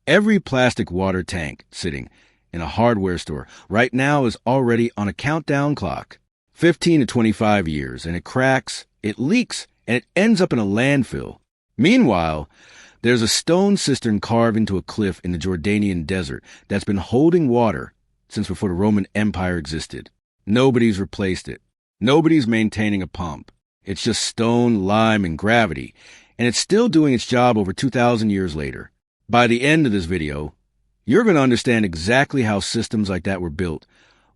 Every plastic water tank sitting in a hardware store right now is already on a countdown clock. 15 to 25 years, and it cracks, it leaks, and it ends up in a landfill. Meanwhile, there's a stone cistern carved into a cliff in the Jordanian desert that's been holding water since before the Roman Empire existed. Nobody's replaced it. Nobody's maintaining a pump. It's just stone, lime, and gravity, and it's still doing its job over 2,000 years later. By the end of this video, you're going to understand exactly how systems like that were built,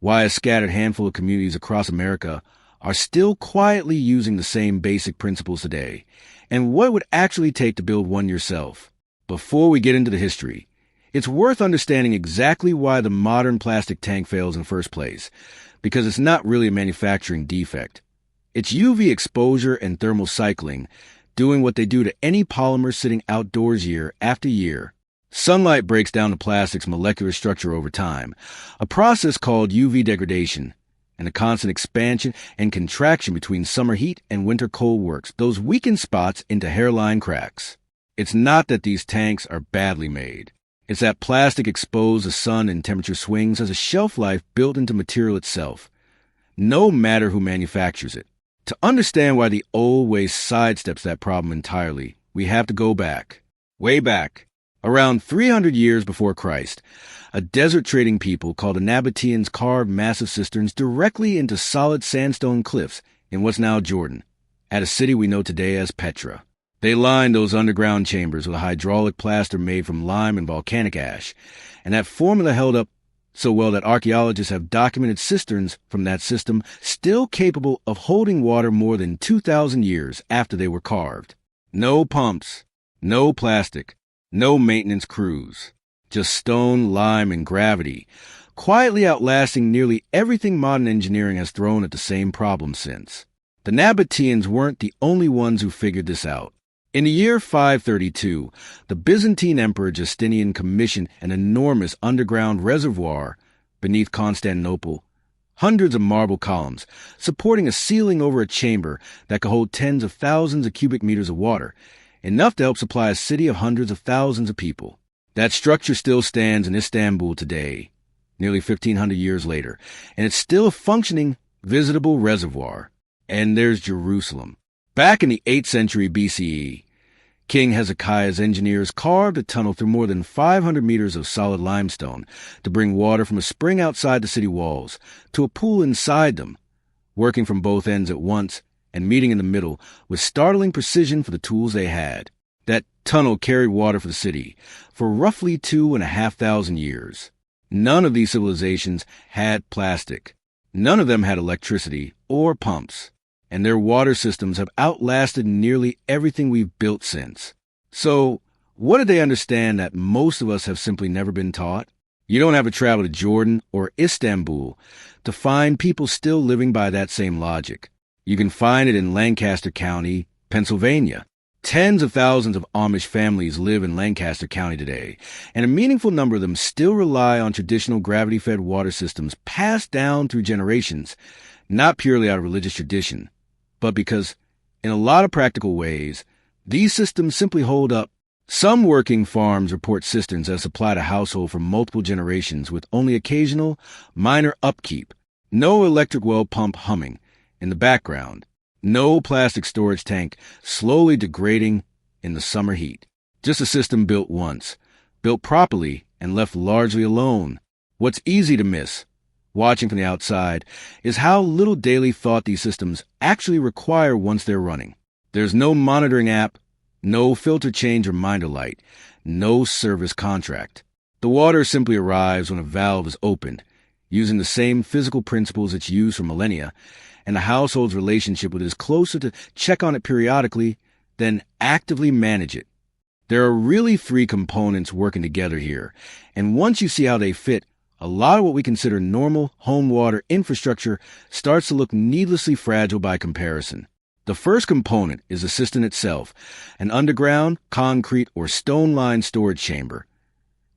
why a scattered handful of communities across America are still quietly using the same basic principles today, and what it would actually take to build one yourself. Before we get into the history, it's worth understanding exactly why the modern plastic tank fails in the first place, because it's not really a manufacturing defect. It's UV exposure and thermal cycling doing what they do to any polymer sitting outdoors year after year. Sunlight breaks down the plastic's molecular structure over time, a process called UV degradation, and the constant expansion and contraction between summer heat and winter cold works those weakened spots into hairline cracks. It's not that these tanks are badly made. It's that plastic exposed to sun and temperature swings has a shelf life built into material itself, no matter who manufactures it. To understand why the old way sidesteps that problem entirely, we have to go back, way back. Around 300 years before Christ, a desert trading people called the Nabataeans carved massive cisterns directly into solid sandstone cliffs in what's now Jordan, at a city we know today as Petra. They lined those underground chambers with a hydraulic plaster made from lime and volcanic ash, and that formula held up so well that archaeologists have documented cisterns from that system still capable of holding water more than 2,000 years after they were carved. No pumps, no plastic, no maintenance crews, just stone, lime, and gravity, quietly outlasting nearly everything modern engineering has thrown at the same problem since. The Nabataeans weren't the only ones who figured this out. In the year 532, the Byzantine Emperor Justinian commissioned an enormous underground reservoir beneath Constantinople, hundreds of marble columns supporting a ceiling over a chamber that could hold tens of thousands of cubic meters of water, enough to help supply a city of hundreds of thousands of people. That structure still stands in Istanbul today, nearly 1,500 years later, and it's still a functioning, visitable reservoir. And there's Jerusalem. Back in the 8th century BCE, King Hezekiah's engineers carved a tunnel through more than 500 meters of solid limestone to bring water from a spring outside the city walls to a pool inside them, working from both ends at once and meeting in the middle with startling precision for the tools they had. That tunnel carried water for the city for roughly 2,500 years. None of these civilizations had plastic. None of them had electricity or pumps, and their water systems have outlasted nearly everything we've built since. So, what did they understand that most of us have simply never been taught? You don't have to travel to Jordan or Istanbul to find people still living by that same logic. You can find it in Lancaster County, Pennsylvania. Tens of thousands of Amish families live in Lancaster County today, and a meaningful number of them still rely on traditional gravity-fed water systems passed down through generations, not purely out of religious tradition, but because, in a lot of practical ways, these systems simply hold up. Some working farms report cisterns that supplied a household for multiple generations with only occasional, minor upkeep, no electric well pump humming in the background, no plastic storage tank slowly degrading in the summer heat. Just a system built once, built properly, and left largely alone. What's easy to miss, watching from the outside, is how little daily thought these systems actually require once they're running. There's no monitoring app, no filter change reminder light, no service contract. The water simply arrives when a valve is opened, using the same physical principles it's used for millennia, and the household's relationship with it is closer to check on it periodically than actively manage it. There are really three components working together here, and once you see how they fit, a lot of what we consider normal home water infrastructure starts to look needlessly fragile by comparison. The first component is the cistern itself, an underground, concrete, or stone-lined storage chamber,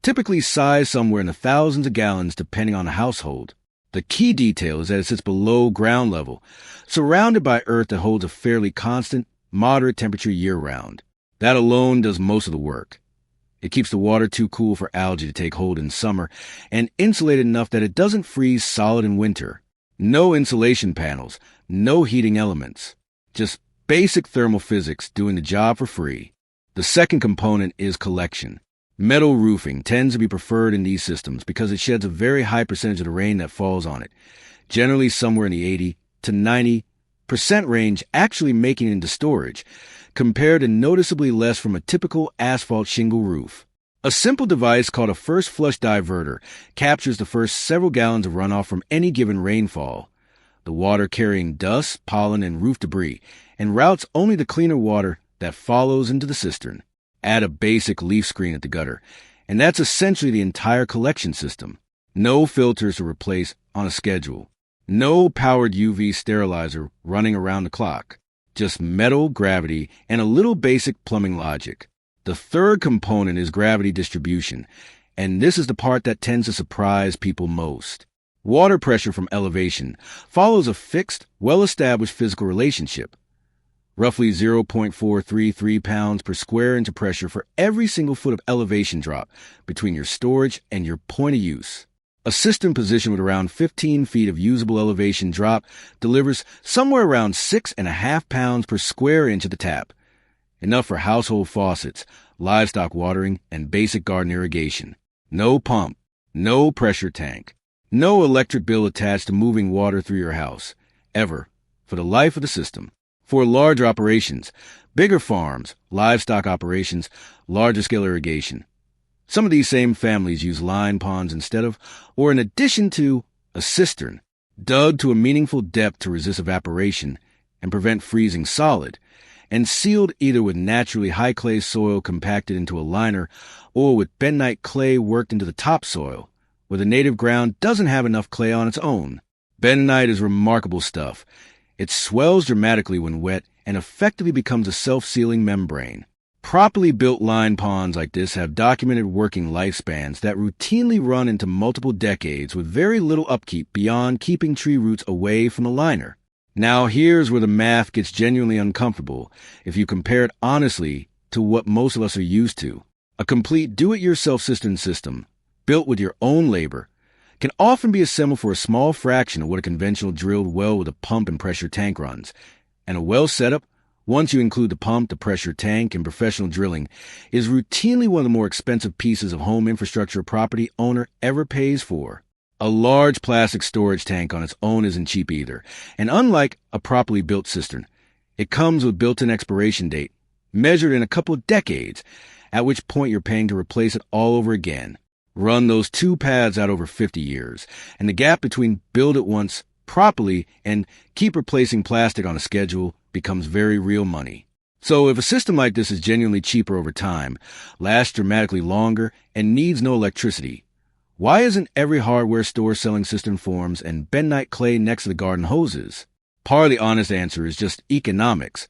typically sized somewhere in the thousands of gallons depending on the household. The key detail is that it sits below ground level, surrounded by earth that holds a fairly constant, moderate temperature year-round. That alone does most of the work. It keeps the water too cool for algae to take hold in summer and insulated enough that it doesn't freeze solid in winter. No insulation panels, no heating elements. Just basic thermal physics doing the job for free. The second component is collection. Metal roofing tends to be preferred in these systems because it sheds a very high percentage of the rain that falls on it, generally somewhere in the 80 to 90% range actually making it into storage, compared to noticeably less from a typical asphalt shingle roof. A simple device called a first flush diverter captures the first several gallons of runoff from any given rainfall, the water carrying dust, pollen, and roof debris, and routes only the cleaner water that follows into the cistern. Add a basic leaf screen at the gutter, and that's essentially the entire collection system. No filters to replace on a schedule. No powered UV sterilizer running around the clock. Just metal, gravity, and a little basic plumbing logic. The third component is gravity distribution, and this is the part that tends to surprise people most. Water pressure from elevation follows a fixed, well-established physical relationship. Roughly 0.433 pounds per square inch of pressure for every single foot of elevation drop between your storage and your point of use. A cistern positioned with around 15 feet of usable elevation drop delivers somewhere around 6.5 pounds per square inch of the tap, enough for household faucets, livestock watering, and basic garden irrigation. No pump, no pressure tank, no electric bill attached to moving water through your house, ever, for the life of the system. For larger operations, bigger farms, livestock operations, larger scale irrigation. Some of these same families use line ponds instead of, or in addition to, a cistern, dug to a meaningful depth to resist evaporation and prevent freezing solid, and sealed either with naturally high clay soil compacted into a liner or with bentonite clay worked into the topsoil, where the native ground doesn't have enough clay on its own. Bentonite is remarkable stuff. It swells dramatically when wet and effectively becomes a self-sealing membrane. Properly built line ponds like this have documented working lifespans that routinely run into multiple decades with very little upkeep beyond keeping tree roots away from the liner. Now here's where the math gets genuinely uncomfortable if you compare it honestly to what most of us are used to. A complete do-it-yourself cistern system, built with your own labor, can often be assembled for a small fraction of what a conventional drilled well with a pump and pressure tank runs. And a well setup, once you include the pump, the pressure tank, and professional drilling, is routinely one of the more expensive pieces of home infrastructure a property owner ever pays for. A large plastic storage tank on its own isn't cheap either, and unlike a properly built cistern, it comes with built-in expiration date, measured in a couple of decades, at which point you're paying to replace it all over again. Run those two paths out over 50 years, and the gap between build it once properly and keep replacing plastic on a schedule becomes very real money. So if a system like this is genuinely cheaper over time, lasts dramatically longer, and needs no electricity, why isn't every hardware store selling cistern forms and bentonite clay next to the garden hoses? Part of the honest answer is just economics.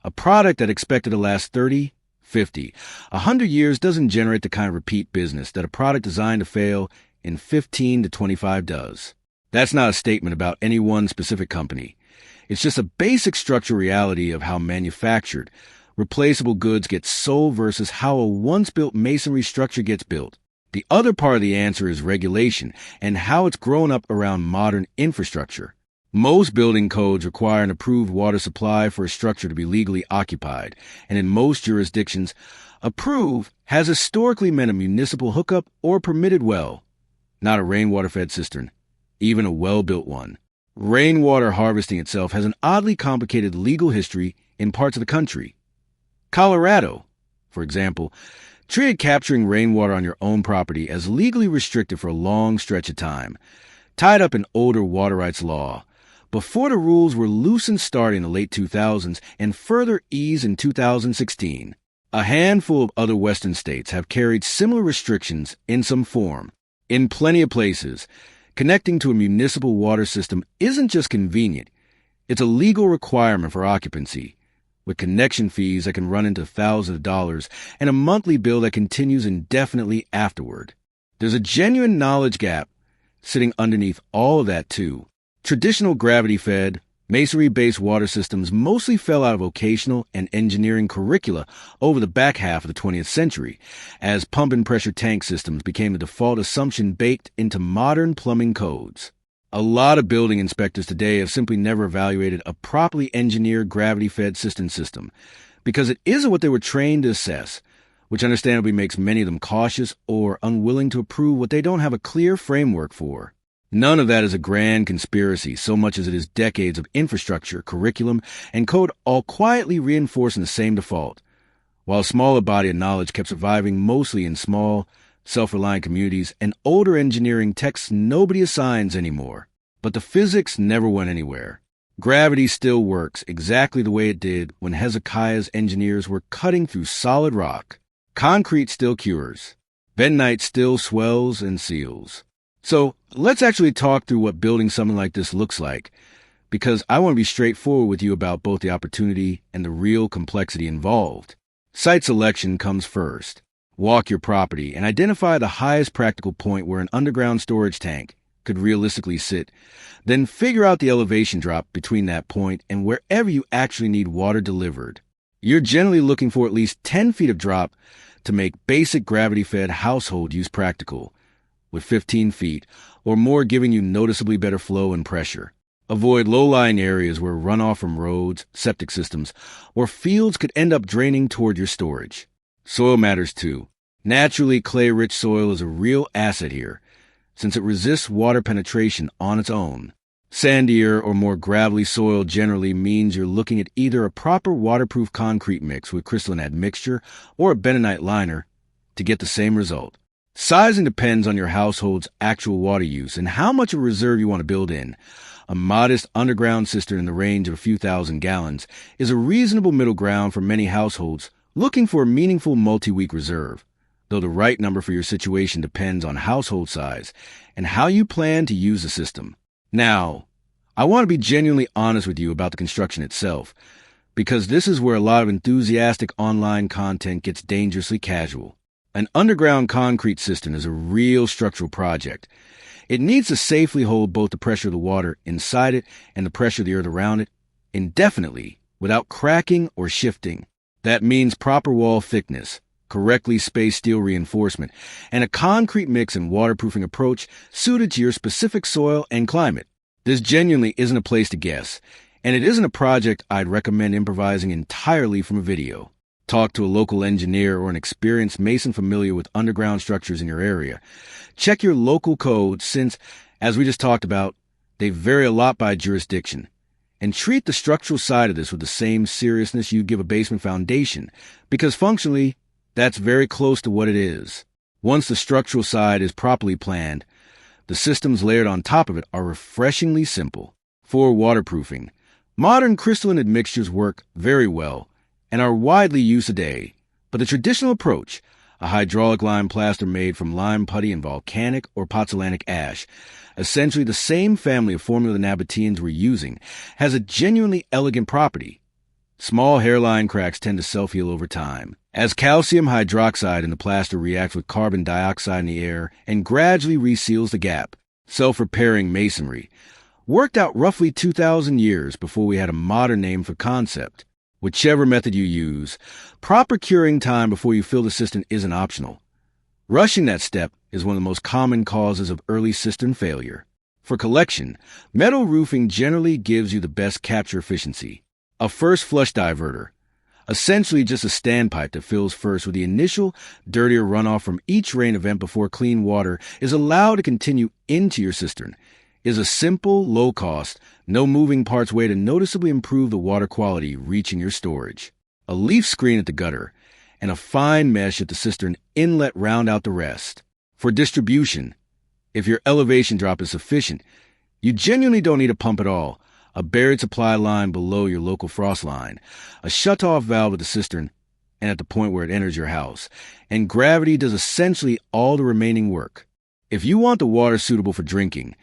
A product that expected to last 30, 50, 100 years doesn't generate the kind of repeat business that a product designed to fail in 15 to 25 does. That's not a statement about any one specific company. It's just a basic structural reality of how manufactured, replaceable goods get sold versus how a once-built masonry structure gets built. The other part of the answer is regulation and how it's grown up around modern infrastructure. Most building codes require an approved water supply for a structure to be legally occupied, and in most jurisdictions, approved has historically meant a municipal hookup or permitted well, not a rainwater-fed cistern, even a well-built one. Rainwater harvesting itself has an oddly complicated legal history in parts of the country. Colorado, for example, treated capturing rainwater on your own property as legally restricted for a long stretch of time, tied up in older water rights law, before the rules were loosened starting in the late 2000s and further eased in 2016. A handful of other Western states have carried similar restrictions in some form. In plenty of places, connecting to a municipal water system isn't just convenient, it's a legal requirement for occupancy, with connection fees that can run into thousands of dollars and a monthly bill that continues indefinitely afterward. There's a genuine knowledge gap sitting underneath all of that, too. Traditional gravity-fed, Masonry-based water systems mostly fell out of vocational and engineering curricula over the back half of the 20th century, as pump and pressure tank systems became the default assumption baked into modern plumbing codes. A lot of building inspectors today have simply never evaluated a properly engineered gravity-fed cistern system, because it isn't what they were trained to assess, which understandably makes many of them cautious or unwilling to approve what they don't have a clear framework for. None of that is a grand conspiracy so much as it is decades of infrastructure, curriculum, and code all quietly reinforcing the same default, while a smaller body of knowledge kept surviving mostly in small, self-reliant communities and older engineering texts nobody assigns anymore. But the physics never went anywhere. Gravity still works exactly the way it did when Hezekiah's engineers were cutting through solid rock. Concrete still cures. Bentonite still swells and seals. So let's actually talk through what building something like this looks like, because I want to be straightforward with you about both the opportunity and the real complexity involved. Site selection comes first. Walk your property and identify the highest practical point where an underground storage tank could realistically sit. Then figure out the elevation drop between that point and wherever you actually need water delivered. You're generally looking for at least 10 feet of drop to make basic gravity-fed household use practical, with 15 feet or more giving you noticeably better flow and pressure. Avoid low-lying areas where runoff from roads, septic systems, or fields could end up draining toward your storage. Soil matters too. Naturally, clay-rich soil is a real asset here, since it resists water penetration on its own. Sandier or more gravelly soil generally means you're looking at either a proper waterproof concrete mix with crystalline admixture or a bentonite liner to get the same result. Sizing depends on your household's actual water use and how much of a reserve you want to build in. A modest underground cistern in the range of a few thousand gallons is a reasonable middle ground for many households looking for a meaningful multi-week reserve, though the right number for your situation depends on household size and how you plan to use the system. Now, I want to be genuinely honest with you about the construction itself, because this is where a lot of enthusiastic online content gets dangerously casual. An underground concrete cistern is a real structural project. It needs to safely hold both the pressure of the water inside it and the pressure of the earth around it indefinitely without cracking or shifting. That means proper wall thickness, correctly spaced steel reinforcement, and a concrete mix and waterproofing approach suited to your specific soil and climate. This genuinely isn't a place to guess, and it isn't a project I'd recommend improvising entirely from a video. Talk to a local engineer or an experienced mason familiar with underground structures in your area. Check your local code since, as we just talked about, they vary a lot by jurisdiction. And treat the structural side of this with the same seriousness you'd give a basement foundation, because functionally, that's very close to what it is. Once the structural side is properly planned, the systems layered on top of it are refreshingly simple. For waterproofing, modern crystalline admixtures work very well and are widely used today, but the traditional approach, a hydraulic lime plaster made from lime putty and volcanic or pozzolanic ash, essentially the same family of formula the Nabataeans were using, has a genuinely elegant property. Small hairline cracks tend to self-heal over time, as calcium hydroxide in the plaster reacts with carbon dioxide in the air and gradually reseals the gap. Self-repairing masonry worked out roughly 2,000 years before we had a modern name for concept. Whichever method you use, proper curing time before you fill the cistern isn't optional. Rushing that step is one of the most common causes of early cistern failure. For collection, metal roofing generally gives you the best capture efficiency. A first flush diverter, essentially just a standpipe that fills first with the initial, dirtier runoff from each rain event before clean water is allowed to continue into your cistern, is a simple, low-cost, no-moving parts way to noticeably improve the water quality reaching your storage. A leaf screen at the gutter and a fine mesh at the cistern inlet round out the rest. For distribution, if your elevation drop is sufficient, you genuinely don't need a pump at all. A buried supply line below your local frost line, a shut-off valve at the cistern, and at the point where it enters your house, and gravity does essentially all the remaining work. If you want the water suitable for drinking,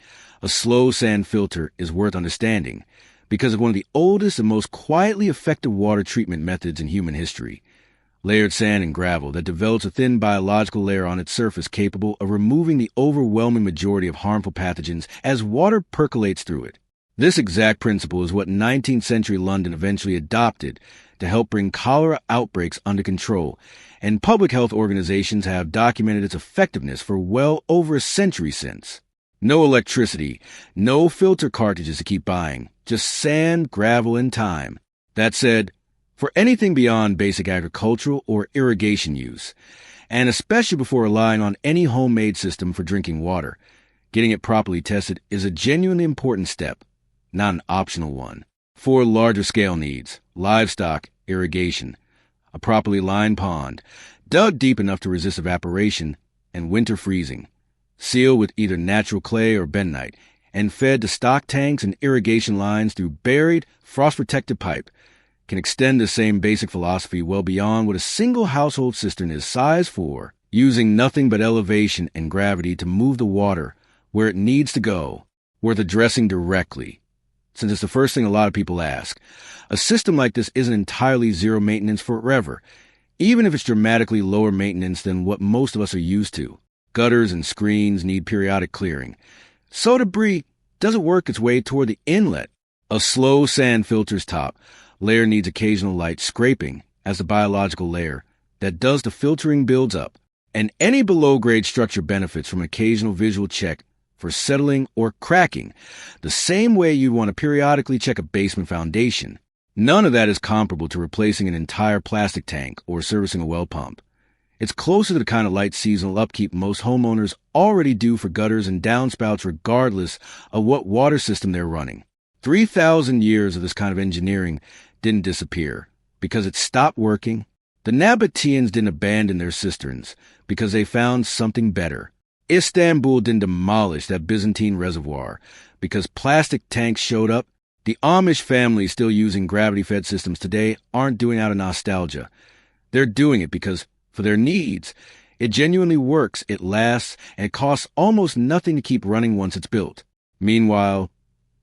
a slow sand filter is worth understanding because of one of the oldest and most quietly effective water treatment methods in human history. Layered sand and gravel that develops a thin biological layer on its surface capable of removing the overwhelming majority of harmful pathogens as water percolates through it. This exact principle is what 19th century London eventually adopted to help bring cholera outbreaks under control, and public health organizations have documented its effectiveness for well over a century since. No electricity, no filter cartridges to keep buying, just sand, gravel, and time. That said, for anything beyond basic agricultural or irrigation use, and especially before relying on any homemade system for drinking water, getting it properly tested is a genuinely important step, not an optional one. For larger scale needs, livestock, irrigation, a properly lined pond, dug deep enough to resist evaporation and winter freezing, sealed with either natural clay or bentonite, and fed to stock tanks and irrigation lines through buried, frost-protected pipe, can extend the same basic philosophy well beyond what a single household cistern is sized for, using nothing but elevation and gravity to move the water where it needs to go, worth addressing directly. Since it's the first thing a lot of people ask, a system like this isn't entirely zero maintenance forever, even if it's dramatically lower maintenance than what most of us are used to. Gutters and screens need periodic clearing. So debris doesn't work its way toward the inlet. A slow sand filter's top layer needs occasional light scraping as the biological layer that does the filtering builds up. And any below-grade structure benefits from an occasional visual check for settling or cracking, the same way you'd want to periodically check a basement foundation. None of that is comparable to replacing an entire plastic tank or servicing a well pump. It's closer to the kind of light seasonal upkeep most homeowners already do for gutters and downspouts regardless of what water system they're running. 3,000 years of this kind of engineering didn't disappear because it stopped working. The Nabataeans didn't abandon their cisterns because they found something better. Istanbul didn't demolish that Byzantine reservoir because plastic tanks showed up. The Amish families still using gravity-fed systems today aren't doing it out of nostalgia. They're doing it because, for their needs, it genuinely works, it lasts, and it costs almost nothing to keep running once it's built. Meanwhile,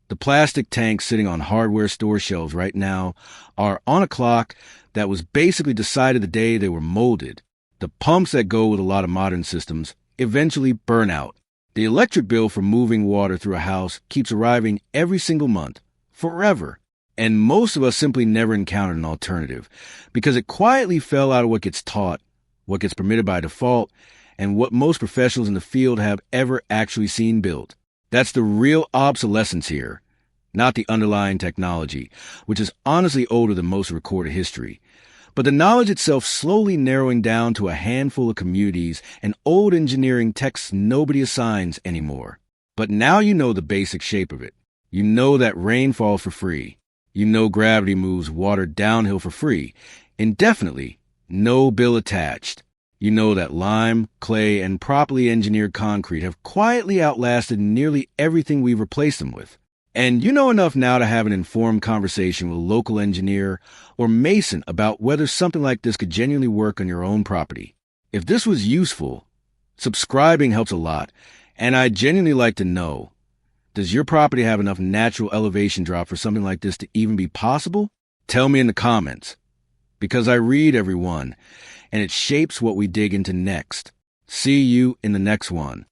the plastic tanks sitting on hardware store shelves right now are on a clock that was basically decided the day they were molded. The pumps that go with a lot of modern systems eventually burn out. The electric bill for moving water through a house keeps arriving every single month, forever. And most of us simply never encountered an alternative because it quietly fell out of what gets taught, what gets permitted by default, and what most professionals in the field have ever actually seen built. That's the real obsolescence here, not the underlying technology, which is honestly older than most recorded history, but the knowledge itself slowly narrowing down to a handful of communities and old engineering texts nobody assigns anymore. But now you know the basic shape of it. You know that rain falls for free. You know gravity moves water downhill for free, indefinitely, no bill attached. You know that lime, clay, and properly engineered concrete have quietly outlasted nearly everything we've replaced them with. And you know enough now to have an informed conversation with a local engineer or mason about whether something like this could genuinely work on your own property. If this was useful, subscribing helps a lot, and I'd genuinely like to know, does your property have enough natural elevation drop for something like this to even be possible? Tell me in the comments, because I read every one, and it shapes what we dig into next. See you in the next one.